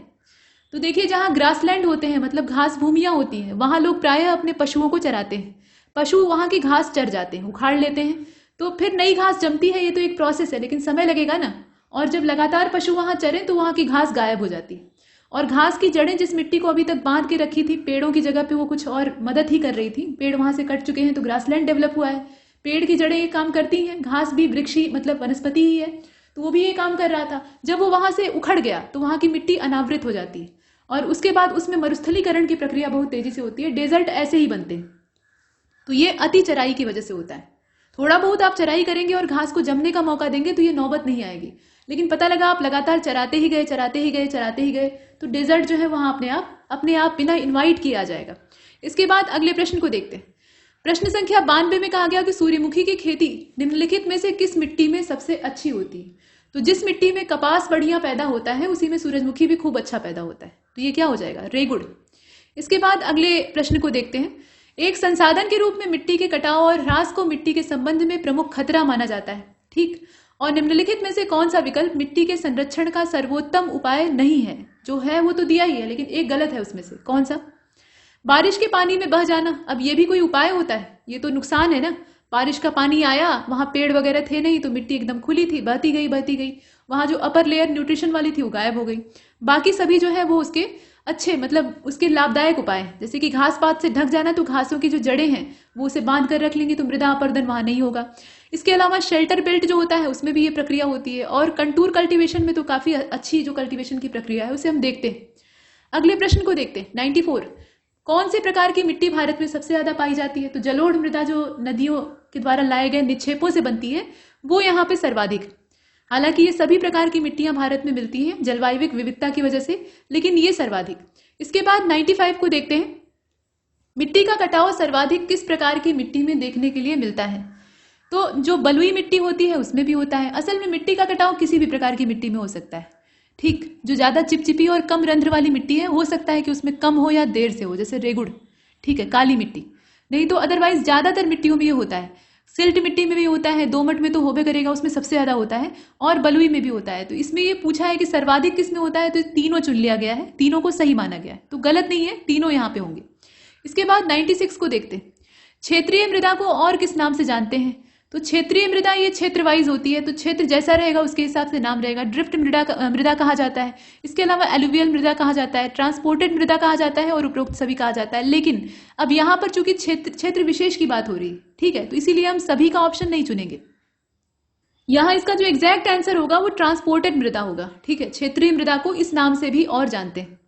तो देखिए जहां ग्रासलैंड होते हैं मतलब घास भूमियां होती हैं, वहां लोग प्रायः अपने पशुओं को चराते हैं। पशु वहां की घास चर जाते हैं, उखाड़ लेते हैं, तो फिर नई घास जमती है। ये तो एक प्रोसेस है, लेकिन समय लगेगा ना। और जब लगातार पशु वहां चरें तो वहां की घास गायब हो जाती है, और घास की जड़ें जिस मिट्टी को अभी तक बांध के रखी थी पेड़ों की जगह पे वो कुछ और मदद ही कर रही थी। पेड़ वहां से कट चुके हैं तो ग्रासलैंड डेवलप हुआ है। पेड़ की जड़ें ये काम करती हैं, घास भी वृक्ष ही मतलब वनस्पति ही है, तो वो भी ये काम कर रहा था। जब वो वहां से उखड़ गया तो वहां की मिट्टी अनावृत हो जाती है, और उसके बाद उसमें मरुस्थलीकरण की प्रक्रिया बहुत तेजी से होती है। डेजर्ट ऐसे ही बनते हैं। तो ये अति चराई की वजह से होता है। थोड़ा बहुत आप चराई करेंगे और घास को जमने का मौका देंगे तो ये नौबत नहीं आएगी, लेकिन पता लगा आप लगातार चराते ही गए तो डेजर्ट जो है वहां अपने आप बिना इन्वाइट किए आ जाएगा। इसके बाद अगले प्रश्न को देखते हैं। प्रश्न संख्या 92 में कहा गया कि सूर्यमुखी की खेती निम्नलिखित में से किस मिट्टी में सबसे अच्छी होती है? तो जिस मिट्टी में कपास बढ़िया पैदा होता है उसी में सूरजमुखी भी खूब अच्छा पैदा होता है, तो ये क्या हो जाएगा? रेगुड़। इसके बाद अगले प्रश्न को देखते हैं। एक संसाधन के रूप में मिट्टी के कटाव और ह्रास को मिट्टी के संबंध में प्रमुख खतरा माना जाता है, ठीक। और निम्नलिखित में से कौन सा विकल्प मिट्टी के संरक्षण का सर्वोत्तम उपाय नहीं है? जो है वो तो दिया ही है, लेकिन एक गलत है उसमें से, कौन सा? बारिश के पानी में बह जाना। अब ये भी कोई उपाय होता है? ये तो नुकसान है ना। बारिश का पानी आया, वहां पेड़ वगैरह थे नहीं, तो मिट्टी एकदम खुली थी, बहती गई। वहां जो अपर लेयर न्यूट्रिशन वाली थी वो गायब हो गई। बाकी सभी जो है वो उसके अच्छे मतलब उसके लाभदायक उपाय हैं। जैसे कि घास पात से ढक जाना, तो घासों की जो जड़ें हैं वो उसे बांध कर रख लेंगी, तो मृदा अपरदन वहां नहीं होगा। इसके अलावा शेल्टर बेल्ट जो होता है उसमें भी ये प्रक्रिया होती है, और कंटूर कल्टीवेशन में तो काफी अच्छी जो कल्टीवेशन की प्रक्रिया है उसे हम देखते हैं। अगले प्रश्न को देखते हैं। 94। कौन से प्रकार की मिट्टी भारत में सबसे ज्यादा पाई जाती है? तो जलोढ़ मृदा जो नदियों के द्वारा लाए गए निक्षेपों से बनती है वो यहाँ पे सर्वाधिक। हालांकि ये सभी प्रकार की मिट्टियां भारत में मिलती हैं जलवायविक विविधता की वजह से, लेकिन ये सर्वाधिक। इसके बाद 95 को देखते हैं। मिट्टी का कटाव सर्वाधिक किस प्रकार की मिट्टी में देखने के लिए मिलता है? तो जो बलुई मिट्टी होती है उसमें भी होता है। असल में मिट्टी का कटाव किसी भी प्रकार की मिट्टी में हो सकता है, ठीक। जो ज्यादा चिपचिपी और कम रंध्र वाली मिट्टी है हो सकता है कि उसमें कम हो या देर से हो, जैसे रेगुड़, ठीक है, काली मिट्टी। नहीं तो अदरवाइज ज्यादातर मिट्टियों में ये होता है। सिल्ट मिट्टी में भी होता है, दोमट में तो होबे करेगा, उसमें सबसे ज्यादा होता है, और बलुई में भी होता है। तो इसमें ये पूछा है कि सर्वाधिक किस में होता है, तो तीनों चुन लिया गया है, तीनों को सही माना गया है, तो गलत नहीं है, तीनों यहाँ पे होंगे। इसके बाद 96 को देखते हैं। क्षेत्रीय मृदा को और किस नाम से जानते हैं? तो क्षेत्रीय मृदा ये क्षेत्र वाइज होती है, तो क्षेत्र जैसा रहेगा उसके हिसाब से नाम रहेगा। ड्रिफ्ट मृदा कहा जाता है, इसके अलावा एलुवियल मृदा कहा जाता है, ट्रांसपोर्टेड मृदा कहा जाता है, और उपरोक्त सभी कहा जाता है। लेकिन अब यहाँ पर चूंकि क्षेत्र विशेष की बात हो रही है, ठीक है, तो इसीलिए हम सभी का ऑप्शन नहीं चुनेंगे। यहाँ इसका जो एग्जैक्ट आंसर होगा वो ट्रांसपोर्टेड मृदा होगा, ठीक है। क्षेत्रीय मृदा को इस नाम से भी और जानते हैं।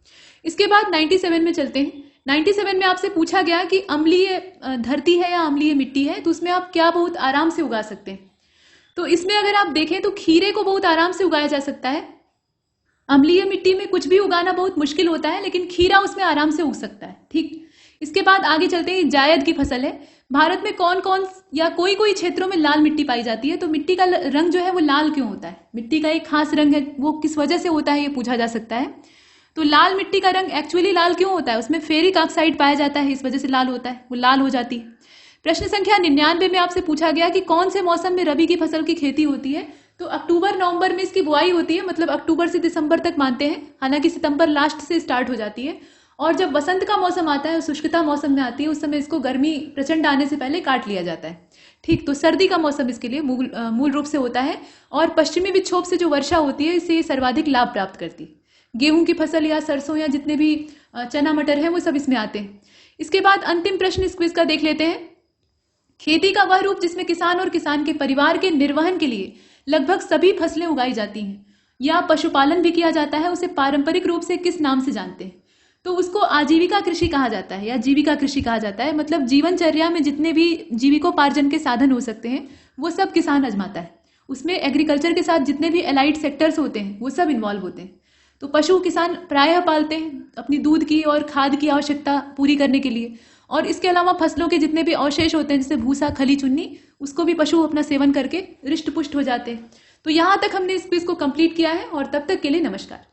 इसके बाद 97 में चलते हैं। 97 में आपसे पूछा गया कि अम्लीय धरती है या अम्लीय मिट्टी है, तो उसमें आप क्या बहुत आराम से उगा सकते हैं? तो इसमें अगर आप देखें तो खीरे को बहुत आराम से उगाया जा सकता है। अम्लीय मिट्टी में कुछ भी उगाना बहुत मुश्किल होता है, लेकिन खीरा उसमें आराम से उग सकता है, ठीक। इसके बाद आगे चलते हैं। जायद की फसल है। भारत में कौन कौन या कोई कोई क्षेत्रों में लाल मिट्टी पाई जाती है, तो मिट्टी का रंग जो है वो लाल क्यों होता है? मिट्टी का एक खास रंग है, वो किस वजह से होता है ये पूछा जा सकता है। तो लाल मिट्टी का रंग एक्चुअली लाल क्यों होता है? उसमें फेरिक ऑक्साइड पाया जाता है, इस वजह से लाल होता है, वो लाल हो जाती है। प्रश्न संख्या 99 में आपसे पूछा गया कि कौन से मौसम में रबी की फसल की खेती होती है, तो अक्टूबर नवंबर में इसकी बुआई होती है, मतलब अक्टूबर से दिसंबर तक मानते हैं, हालांकि सितंबर लास्ट से स्टार्ट हो जाती है। और जब बसंत का मौसम आता है, शुष्कता मौसम में आती है, उस समय इसको गर्मी प्रचंड आने से पहले काट लिया जाता है, ठीक। तो सर्दी का मौसम इसके लिए मूल रूप से होता है, और पश्चिमी विक्षोभ से जो वर्षा होती है इससे सर्वाधिक लाभ प्राप्त करती है। गेहूं की फसल या सरसों या जितने भी चना मटर है वो सब इसमें आते हैं। इसके बाद अंतिम प्रश्न इस क्विज का देख लेते हैं। खेती का वह रूप जिसमें किसान और किसान के परिवार के निर्वहन के लिए लगभग सभी फसलें उगाई जाती हैं या पशुपालन भी किया जाता है, उसे पारंपरिक रूप से किस नाम से जानते हैं? तो उसको आजीविका कृषि कहा जाता है या जीविका कृषि कहा जाता है। मतलब जीवनचर्या में जितने भी जीविकोपार्जन के साधन हो सकते हैं वो सब किसान आजमाता है। उसमें एग्रीकल्चर के साथ जितने भी एलाइड सेक्टर्स होते हैं वो सब इन्वॉल्व होते हैं। तो पशु किसान प्रायः पालते हैं अपनी दूध की और खाद की आवश्यकता पूरी करने के लिए, और इसके अलावा फसलों के जितने भी अवशेष होते हैं जैसे भूसा, खली, चुन्नी, उसको भी पशु अपना सेवन करके हृष्ट पुष्ट हो जाते हैं। तो यहाँ तक हमने इस क्विज को कंप्लीट किया है, और तब तक के लिए नमस्कार।